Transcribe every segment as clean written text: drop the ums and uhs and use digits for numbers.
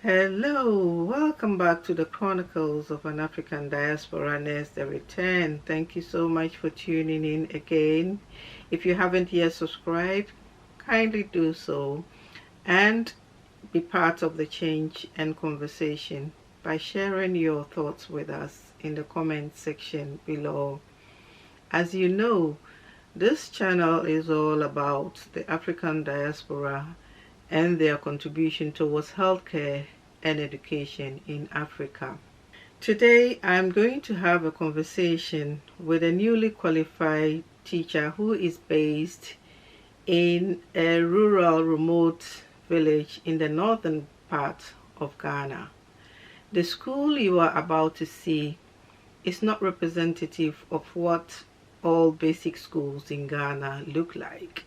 Hello, welcome back to the Chronicles of an African Diaspora Nest, the return. Thank you so much for tuning in again. If you haven't yet subscribed, kindly do so and be part of the change and conversation by sharing your thoughts with us in the comment section below. As you know, this channel is all about the African diaspora and their contribution towards healthcare and education in Africa. Today, I'm going to have a conversation with a newly qualified teacher who is based in a rural, remote village in the northern part of Ghana. The school you are about to see is not representative of what all basic schools in Ghana look like.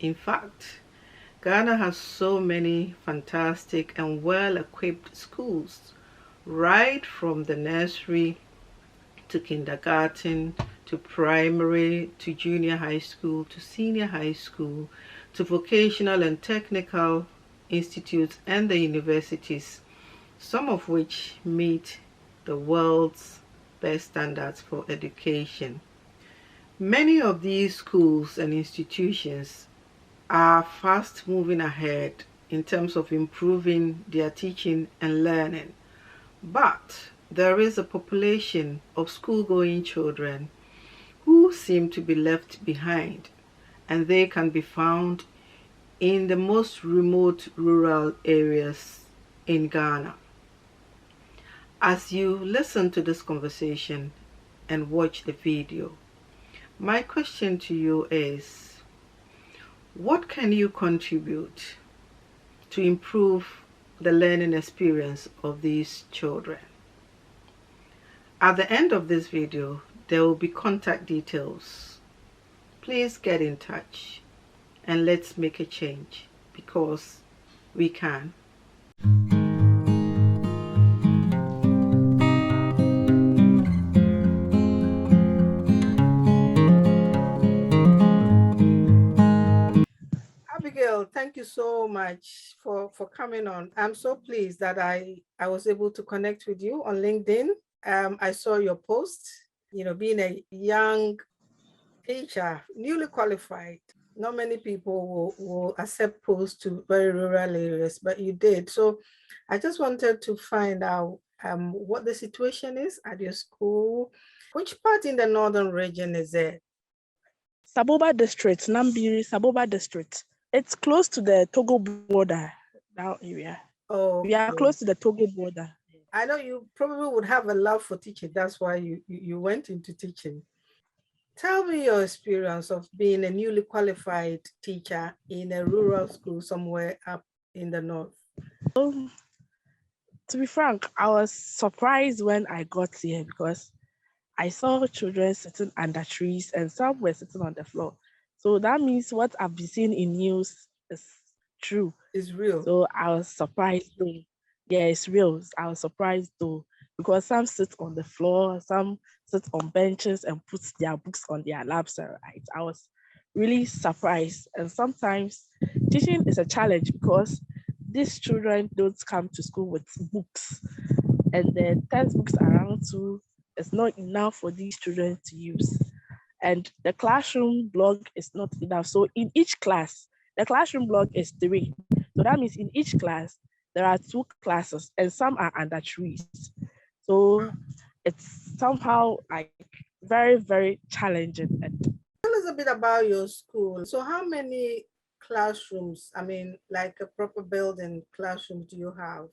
In fact, Ghana has so many fantastic and well-equipped schools, right from the nursery to kindergarten to primary to junior high school to senior high school to vocational and technical institutes and the universities, some of which meet the world's best standards for education. Many of these schools and institutions are fast moving ahead in terms of improving their teaching and learning. But there is a population of school-going children who seem to be left behind, and they can be found in the most remote rural areas in Ghana. As you listen to this conversation and watch the video, my question to you is, what can you contribute to improve the learning experience of these children? At the end of this video, there will be contact details. Please get in touch and let's make a change because we can. Abigail, thank you so much for coming on. I'm so pleased that I was able to connect with you on LinkedIn. I saw your post, being a young teacher, newly qualified. Not many people will accept posts to very rural areas, but you did. So I just wanted to find out what the situation is at your school. Which part in the northern region is it? Saboba district, Nambiri, Saboba district. It's close to the Togo border, that area. Oh, We are close to the Togo border. I know you probably would have a love for teaching. That's why you went into teaching. Tell me your experience of being a newly qualified teacher in a rural school somewhere up in the north. To be frank, I was surprised when I got here because I saw children sitting under trees and some were sitting on the floor. So that means what I've been seeing in news is true. It's real. So I was surprised though. Yeah, it's real. I was surprised though because some sit on the floor, some sit on benches and put their books on their laps. Right? I was really surprised. And sometimes teaching is a challenge because these children don't come to school with books and the textbooks around too is not enough for these children to use. And the classroom block is not enough. So in each class, the classroom block is 3. So that means in each class, there are 2 classes and some are under trees. So it's somehow like very, very challenging. Tell us a bit about your school. So how many classrooms, like a proper building classroom do you have?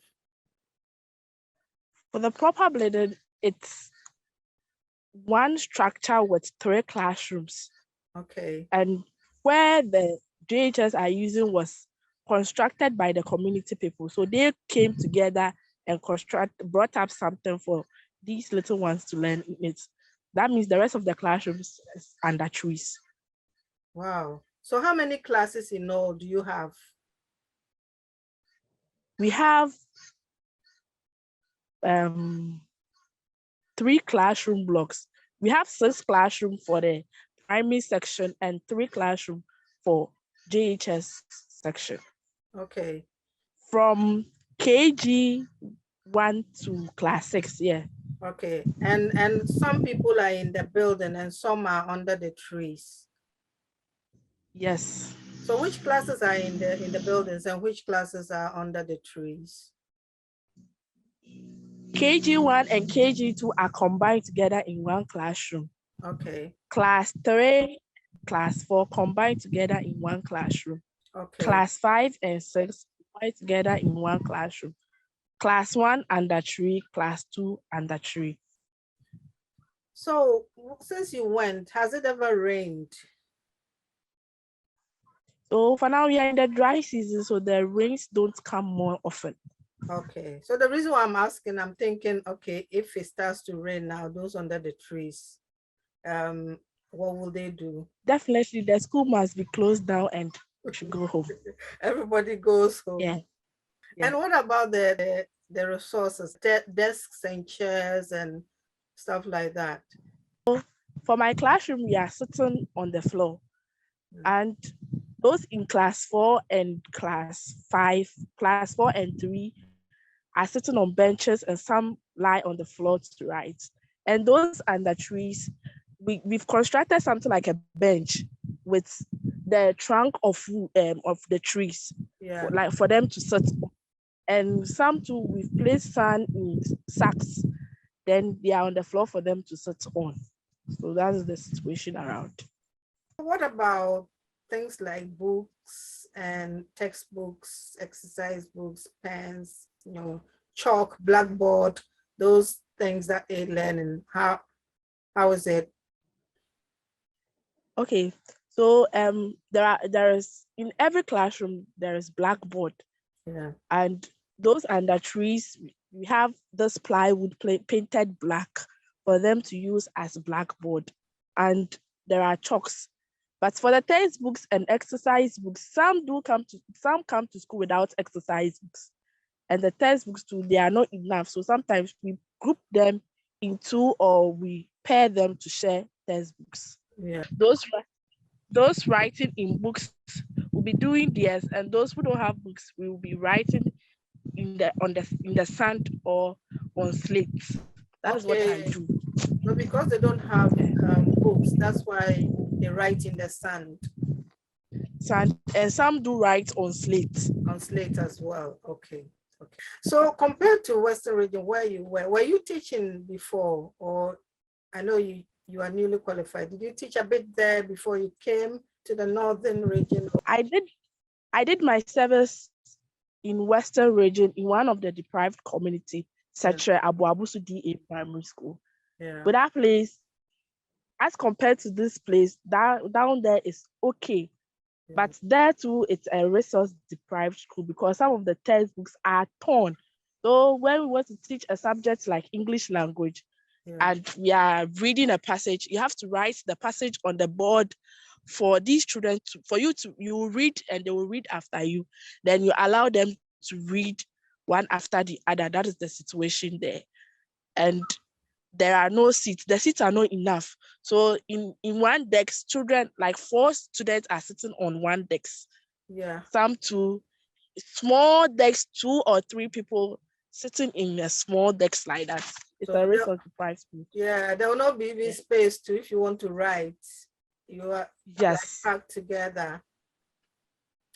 For the proper building, it's one structure with 3 classrooms. Okay. And where the JHS are using was constructed by the community people. So they came together and brought up something for these little ones to learn in it. That means the rest of the classrooms is under trees. Wow. So how many classes in all do you have? We have 3 classroom blocks. We have 6 classrooms for the primary section and 3 classrooms for JHS section. Okay. From KG 1 to class 6, yeah. Okay, and some people are in the building and some are under the trees. Yes. So which classes are in the buildings and which classes are under the trees? KG 1 and KG 2 are combined together in one classroom. Okay. Class 3, class 4 combined together in one classroom. Okay. Class 5 and 6 combined together in one classroom. Class 1 under 3, class 2 under 3. So since you went, has it ever rained? So for now, we are in the dry season, so the rains don't come more often. Okay, so the reason why I'm asking, I'm thinking, okay, if it starts to rain now, those under the trees, what will they do? Definitely, the school must be closed down and should go home. Everybody goes home. Yeah. And what about the resources, desks and chairs and stuff like that? For my classroom, we are sitting on the floor, and those in class 4 and class 5, class 4 and 3 are sitting on benches, and some lie on the floor to write. And those under trees, we've constructed something like a bench with the trunk of the trees, for them to sit. And some too, we've placed sand in sacks. Then they are on the floor for them to sit on. So that's the situation around. What about things like books and textbooks, exercise books, pens, chalk, blackboard, those things that they learn, and how is it? Okay, so there is in every classroom there is blackboard. Yeah. And those under trees, we have this plywood painted black for them to use as blackboard. And there are chalks. But for the textbooks and exercise books, some come to school without exercise books. And the textbooks too, they are not enough. So sometimes we group them into, or we pair them to share textbooks. Yeah. Those writing in books will be doing theirs, and those who don't have books will be writing in the sand or on slates. That is what I do. So because they don't have books, that's why they write in the sand. Sand, and some do write on slate. On slate as well. Okay. So compared to Western region where you were you teaching before, or I know you are newly qualified. Did you teach a bit there before you came to the Northern region? I did my service in Western region in one of the deprived community, such as Abu Abusu DA Primary School. Yeah. But that place, as compared to this place, down there is okay. Yeah. But there too, it's a resource deprived school because some of the textbooks are torn. So when we want to teach a subject like English language, and we are reading a passage, you have to write the passage on the board for these children you will read and they will read after you. Then you allow them to read one after the other. That is the situation there. And there are no seats. The seats are not enough. So in one desk, children, like 4 students are sitting on one desk. Yeah. Some two small desks, 2 or 3 people sitting in a small desk like that. It's a resource deprived school. Yeah, there will not be even space to, if you want to write, you are like packed together.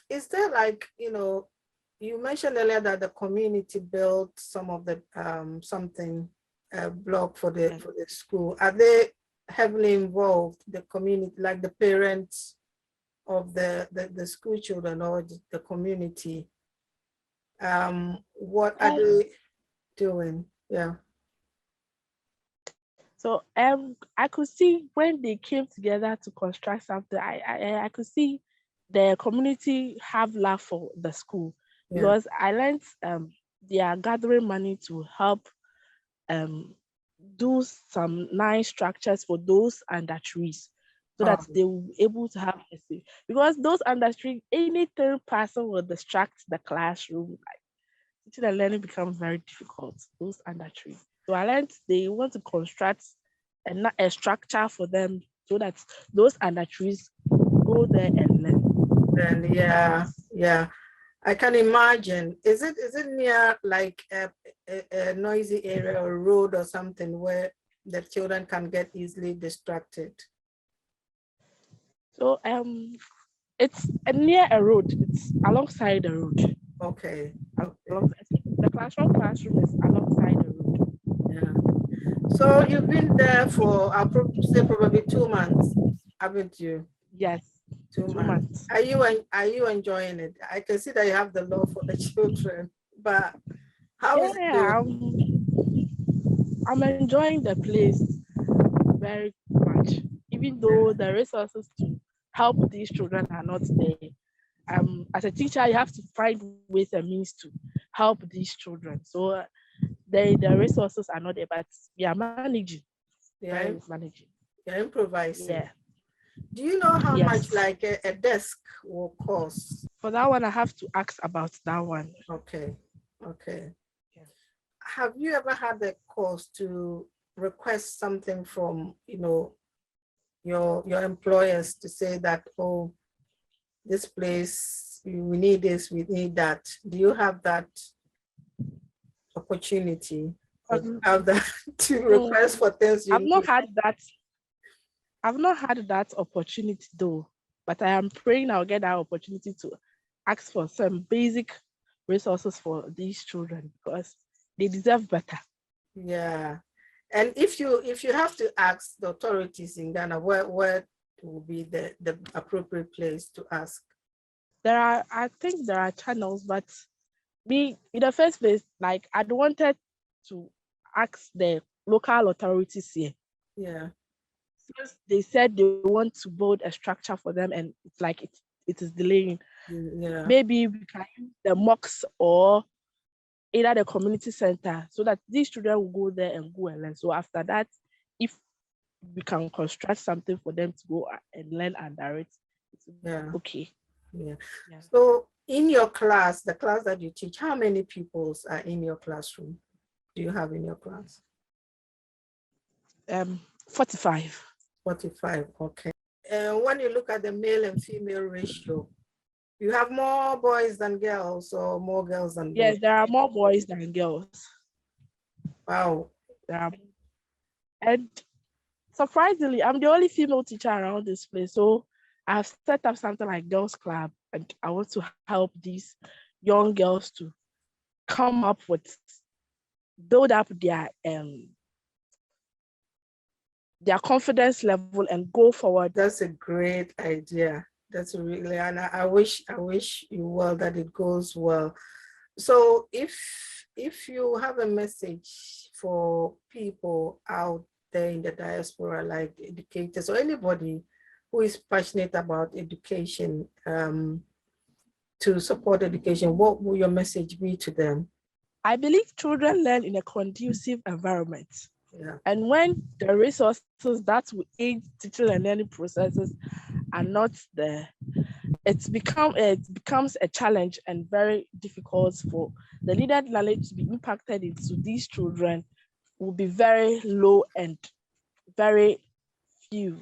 Is there like, you mentioned earlier that the community built some of the something block for the school. Are they heavily involved, the community, like the parents of the school children or the community? What are they doing? Yeah. So I could see when they came together to construct something, I could see the community have love for the school, because I learned they are gathering money to help do some nice structures for those under trees, so that they will be able to have a safe. Because those under trees, any third person will distract the classroom. Like, teaching and learning becomes very difficult. Those under trees. So I learned they want to construct a structure for them so that those under trees go there and learn. And yeah. I can imagine. Is it near like a noisy area or road or something where the children can get easily distracted? So it's near a road. It's alongside the road. Okay. The classroom is alongside the road. Yeah. So you've been there for, I'll say probably 2 months, haven't you? Yes, 2 months. Are you enjoying it? I can see that you have the love for the children, but how is it Yeah, doing? I'm enjoying the place very much, even though the resources to help these children are not there. As a teacher, you have to find ways and means to help these children. So the resources are not there, but we are managing. Yeah, Managing. you're improvising. Yeah. Do you know how much Yes. like a desk will cost? For that one, I have to ask about that one. Okay. Okay. Yeah. Have you ever had the cause to request something from, your employers to say that, oh, this place, we need this, we need that? Do you have that opportunity, or have that to request for things you I've need? not had that. I've not had that opportunity though, but I am praying I'll get that opportunity to ask for some basic resources for these children because they deserve better. Yeah. And if you have to ask the authorities in Ghana, where will be the appropriate place to ask? I think there are channels, but me in the first place, like I wanted to ask the local authorities here. Yeah. Because they said they want to build a structure for them and it's like it is delaying. Yeah. Maybe we can use the mosques or either the community center so that these children will go there and go and learn. So after that, if we can construct something for them to go and learn under it, Yeah. okay. Yeah. So in your class, the class that you teach, how many pupils are in your classroom? Do you have in your class? 45. 45. Okay. And when you look at the male and female ratio, you have more boys than girls or more girls than boys? Yes, there are more boys than girls. Wow. And surprisingly, I'm the only female teacher around this place. So I've set up something like Girls Club, and I want to help these young girls to come up with, build up their confidence level and go forward. That's a great idea. That's really, and I wish you well, that it goes well. So if you have a message for people out there in the diaspora, like educators or anybody who is passionate about education, to support education, what will your message be to them? I believe children learn in a conducive environment. Yeah. And when the resources that will aid teaching and learning processes are not there, it becomes a challenge and very difficult for the needed knowledge to be impacted into these children will be very low and very few.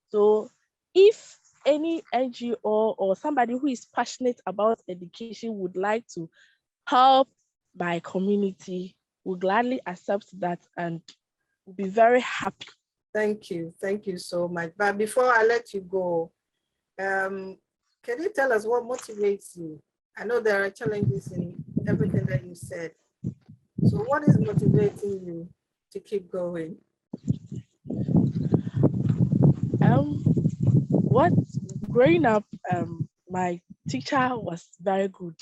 So if any NGO or somebody who is passionate about education would like to help my community, will gladly accept that and will be very happy. Thank you so much. But before I let you go, can you tell us what motivates you? I know there are challenges in everything that you said. So what is motivating you to keep going? What growing up, my teacher was very good.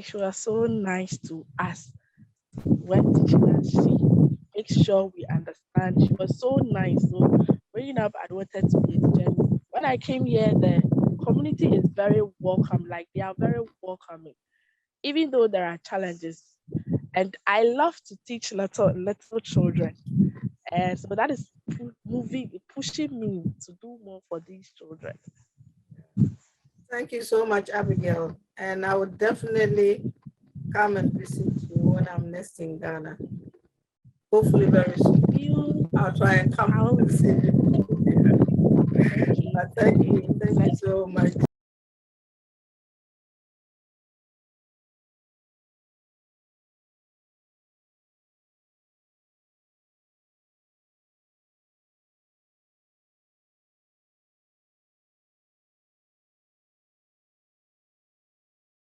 She was so nice to us when teaching us. She makes sure we understand. She was so nice. So growing up, I wanted to be a teacher. When I came here, the community is very welcome. Like they are very welcoming, even though there are challenges. And I love to teach little children. And so that is pushing me to do more for these children. Thank you so much, Abigail. And I would definitely come and visit you when I'm next in Ghana. Hopefully very soon. I'll try and come and visit you. Thank you so much.